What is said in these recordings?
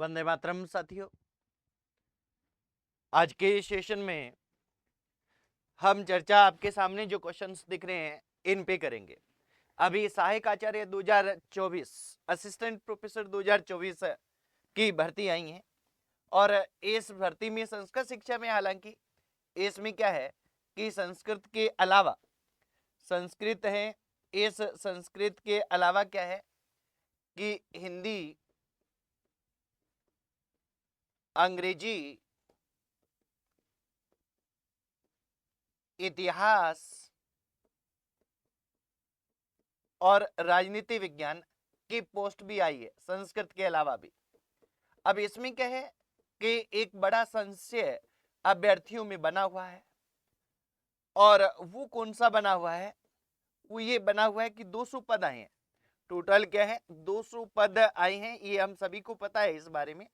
वंदे मातरम साथियों। आज के सेशन में हम चर्चा आपके सामने जो क्वेश्चंस दिख रहे हैं इन पे करेंगे। अभी सहायक आचार्य 2024 असिस्टेंट प्रोफेसर 2024 की भर्ती आई है और इस भर्ती में संस्कृत शिक्षा में हालांकि इसमें क्या है कि संस्कृत के अलावा संस्कृत है, इस संस्कृत के अलावा क्या है कि हिंदी, अंग्रेजी, इतिहास और राजनीति विज्ञान की पोस्ट भी आई है संस्कृत के अलावा भी। अब इसमें क्या है कि एक बड़ा संशय अभ्यर्थियों में बना हुआ है और वो कौन सा बना हुआ है, वो ये बना हुआ है कि 200 पद आए हैं। टोटल क्या है 200 पद आए हैं। ये हम सभी को पता है इस बारे में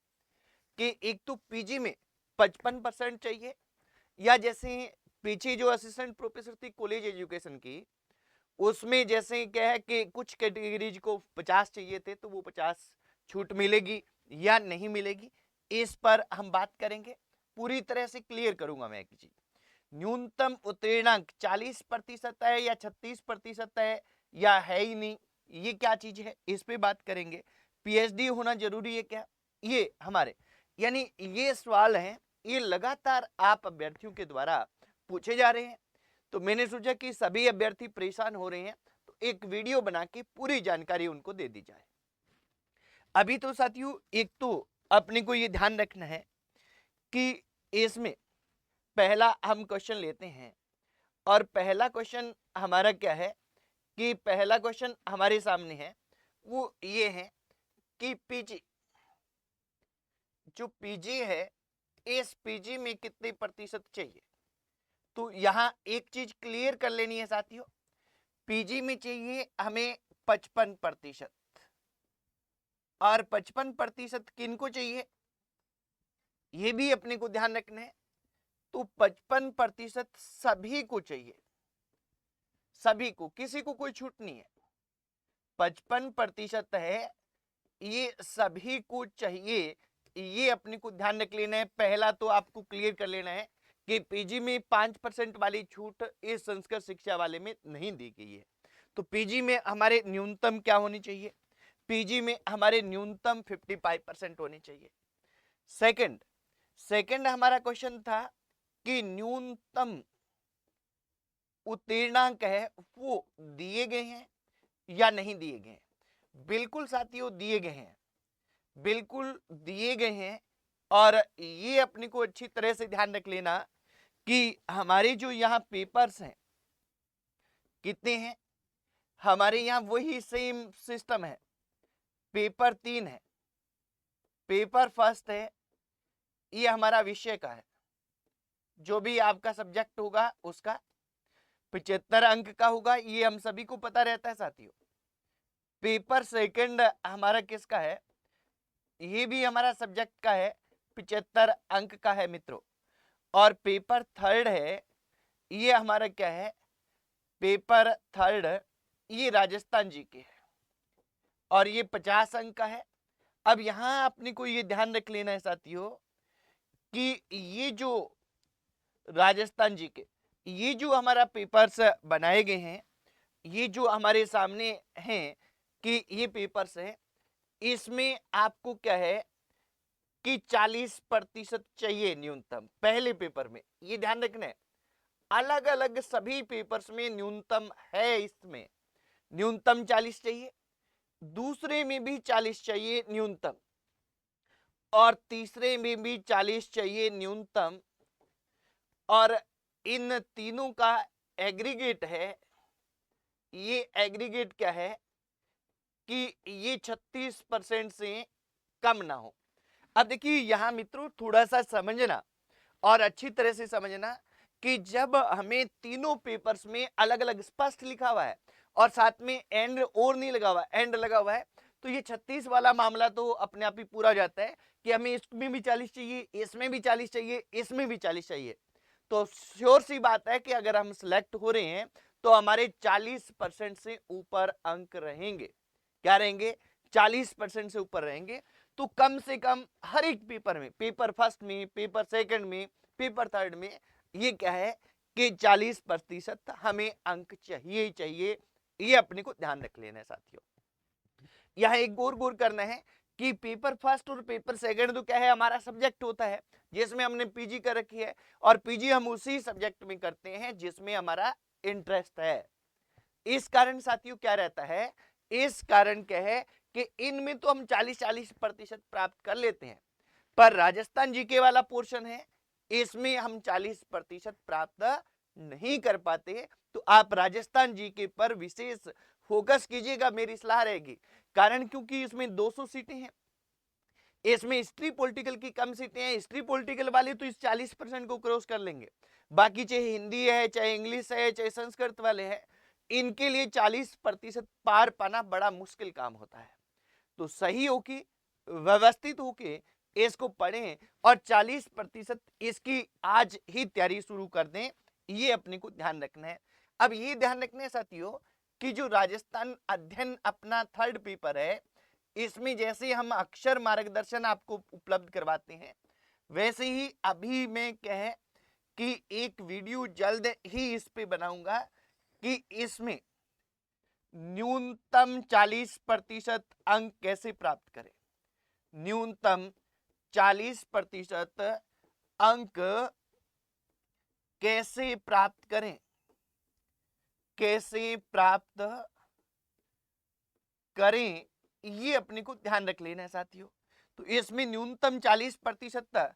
कि एक तो पीजी में 55% चाहिए, या जैसे पीछे जो असिस्टेंट प्रोफेसर थी कॉलेज एजुकेशन की, उसमें जैसे क्या है कि कुछ कैटेगरीज को 50 चाहिए थे, तो वो 50 छूट मिलेगी या नहीं मिलेगी, इस पर हम बात करेंगे। पूरी तरह से क्लियर करूंगा मैं एक चीज। न्यूनतम उत्तीर्णांक 40% है या 36% है या है ही नहीं, ये क्या चीज है इस पे बात करेंगे। पीएचडी होना जरूरी है क्या, ये हमारे यानी ये सवाल हैं, ये लगातार आप अभ्यर्थियों के द्वारा पूछे जा रहे हैं। तो मैंने सोचा कि सभी अभ्यर्थी परेशान हो रहे हैं तो एक वीडियो बना के पूरी जानकारी उनको दे दी जाए। अभी तो साथियों एक तो अपने को ये ध्यान रखना है कि इसमें पहला हम क्वेश्चन लेते हैं और पहला क्वेश्चन हमारा क्या है कि पहला क्वेश्चन हमारे सामने है वो ये है कि पीजी, जो पीजी है इस पीजी में कितने प्रतिशत चाहिए। तो यहां एक चीज क्लियर कर लेनी है साथियों, पीजी में चाहिए हमें 55%। और 55% किनको चाहिए ये भी अपने को ध्यान रखना है। तो 55% सभी को चाहिए, सभी को, किसी को कोई छूट नहीं है। 55% है, ये सभी को चाहिए, ये अपने को ध्यान रख लेना है। पहला तो आपको क्लियर कर लेना है कि पीजी में 5% वाली छूट इस संस्कृत शिक्षा वाले में नहीं दी गई है। तो पीजी में हमारे न्यूनतम क्या होनी चाहिए, पीजी में हमारे न्यूनतम 55% होनी चाहिए। सेकंड हमारा क्वेश्चन था कि न्यूनतम उत्तीर्णांक है वो दिए गए हैं या नहीं दिए गए हैं। बिल्कुल साथियों दिए गए हैं, बिल्कुल दिए गए हैं। और ये अपने को अच्छी तरह से ध्यान रख लेना कि हमारे जो यहाँ पेपर्स हैं कितने हैं, हमारे यहाँ वही सेम सिस्टम है। पेपर 3 है, पेपर फर्स्ट है, ये हमारा विषय का है, जो भी आपका सब्जेक्ट होगा उसका 75 अंक का होगा, ये हम सभी को पता रहता है साथियों। पेपर सेकंड हमारा किसका है, ये भी हमारा सब्जेक्ट का है, 75 अंक का है मित्रों। और पेपर थर्ड है, ये हमारा क्या है, पेपर थर्ड ये राजस्थान जी के है और ये 50 अंक का है। अब यहां अपने को ये ध्यान रख लेना है साथियों कि ये जो राजस्थान जी के ये जो हमारा पेपर्स बनाए गए हैं, ये जो हमारे सामने हैं कि ये पेपर्स हैं, इसमें आपको क्या है कि 40% चाहिए न्यूनतम पहले पेपर में, ये ध्यान रखना है। अलग अलग सभी पेपर्स में न्यूनतम है, इसमें न्यूनतम 40 चाहिए, दूसरे में भी 40 चाहिए न्यूनतम, और तीसरे में भी 40 चाहिए न्यूनतम। और इन तीनों का एग्रीगेट है, ये एग्रीगेट क्या है कि ये 36% से कम ना हो। अब देखिए यहां मित्रों थोड़ा सा समझना और अच्छी तरह से समझना कि जब हमें तीनों पेपर्स में अलग अलग स्पष्ट लिखा हुआ है और साथ में एंड और नहीं लगा हुआ, एंड लगा हुआ है, तो ये 36 वाला मामला तो अपने आप ही पूरा हो जाता है कि हमें इसमें भी 40 चाहिए, इसमें भी 40 चाहिए, इसमें भी 40 चाहिए। तो श्योर सी बात है कि अगर हम सिलेक्ट हो रहे हैं तो हमारे 40% से ऊपर अंक रहेंगे। क्या रहेंगे, 40% से ऊपर रहेंगे। तो कम से कम हर एक पेपर में, पेपर फर्स्ट में, पेपर सेकंड में, पेपर थर्ड में, ये क्या है कि 40% हमें अंक चाहिए ही चाहिए। ये अपने को ध्यान रख लेना है साथियों। यह एक गौर करना है कि पेपर फर्स्ट और पेपर सेकंड तो क्या है, हमारा सब्जेक्ट होता है जिसमें हमने पीजी कर रखी है, और पीजी हम उसी सब्जेक्ट में करते हैं जिसमें हमारा इंटरेस्ट है। इस कारण साथियों क्या रहता है, इस कारण क्या है कि इनमें तो हम 40% प्राप्त कर लेते हैं, पर राजस्थान जीके वाला पोर्शन है, इसमें हम 40% प्राप्त नहीं कर पाते। तो आप राजस्थान जीके पर विशेष फोकस कीजिएगा, मेरी सलाह रहेगी। कारण क्योंकि इसमें 200 सीटें हैं, इसमें हिस्ट्री पॉलिटिकल की कम सीटें हैं। हिस्ट्री पॉलिटिकल वाले तो इस 40% को क्रॉस कर लेंगे, बाकी चाहे हिंदी है, चाहे इंग्लिश है, चाहे संस्कृत वाले हैं, इनके लिए 40% पार पाना बड़ा मुश्किल काम होता है। तो सही हो कि व्यवस्थित होके इसको पढ़ें और 40% इसकी आज ही तैयारी शुरू कर दें, ये अपने को ध्यान रखना है। अब ये ध्यान रखना है साथियों कि जो राजस्थान अध्ययन अपना थर्ड पेपर है, इसमें जैसे हम अक्षर मार्गदर्शन आपको उपलब्ध करवाते हैं, वैसे ही अभी मैं कह कि एक वीडियो जल्द ही इस पे बनाऊंगा कि इसमें न्यूनतम 40% अंक कैसे प्राप्त करें। न्यूनतम 40% अंक कैसे प्राप्त करें, कैसे प्राप्त करें, ये अपने को ध्यान रख लेना है साथियों। तो इसमें न्यूनतम 40%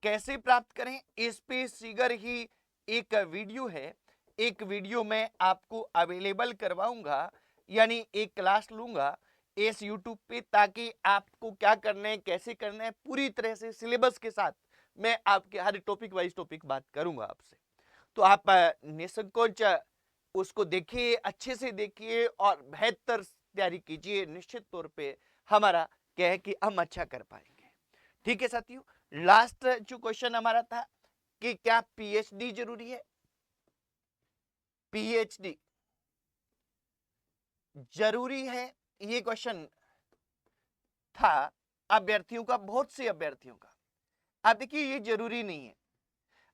कैसे प्राप्त करें, इस पे शीघ्र ही एक वीडियो है, एक वीडियो मैं आपको अवेलेबल करवाऊंगा, यानी एक क्लास लूंगा इस YouTube पे, ताकि आपको क्या करना है, कैसे करना है, पूरी तरह से सिलेबस के साथ मैं आपके हर टॉपिक वाइज टॉपिक बात करूंगा आपसे। तो आप निसंकोच उसको देखिए, अच्छे से देखिए और बेहतर तैयारी कीजिए। निश्चित तौर पे हमारा क्या है कि हम अच्छा कर पाएंगे। ठीक है साथियों, लास्ट जो क्वेश्चन हमारा था कि क्या पीएचडी जरूरी है। पीएचडी जरूरी है, ये क्वेश्चन था अभ्यर्थियों का, बहुत से अभ्यर्थियों का। अब देखिए ये जरूरी नहीं है,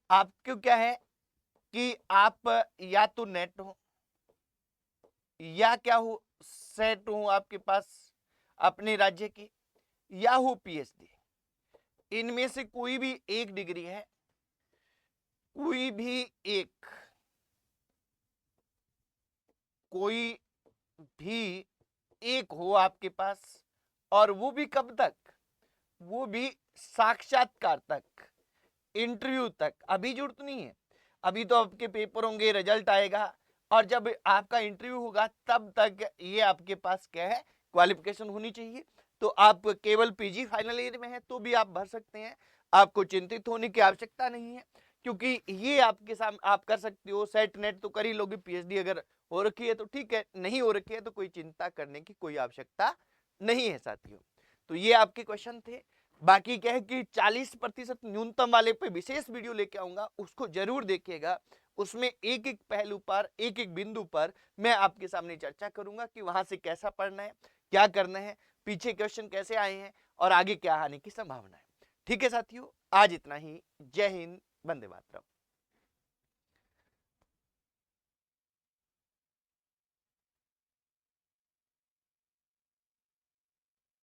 आपको क्या है कि आप या तो नेट हो या क्या हो सेट हो आपके पास अपने राज्य की, या हो पीएचडी, इनमें से कोई भी एक डिग्री है, कोई भी एक, कोई भी एक हो आपके पास, और वो भी कब तक, वो भी साक्षात्कार तक, इंटरव्यू तक। अभी जरूरत नहीं है, अभी तो आपके पेपर होंगे, रिजल्ट आएगा, और जब आपका इंटरव्यू होगा तब तक ये आपके पास क्या है, क्वालिफिकेशन होनी चाहिए। तो आप केवल पीजी फाइनल ईयर में है तो भी आप भर सकते हैं, आपको चिंतित होने की आवश्यकता नहीं है, क्योंकि ये आपके सामने आप कर सकते हो। सेट नेट तो कर ही लोगे, पीएचडी अगर हो रखी है तो ठीक है, नहीं हो रखी है तो कोई चिंता करने की कोई आवश्यकता नहीं है साथियों। तो ये आपके क्वेश्चन थे। बाकी क्या है कि 40% न्यूनतम वाले पे विशेष वीडियो लेके आऊंगा, उसको जरूर देखिएगा। उसमें एक एक पहलू पर, एक एक बिंदु पर मैं आपके सामने चर्चा करूंगा कि वहां से कैसा पढ़ना है, क्या करना है, पीछे क्वेश्चन कैसे आए हैं और आगे क्या आने की संभावना है। ठीक है साथियों, आज इतना ही। जय हिंद, वंदे मातरम।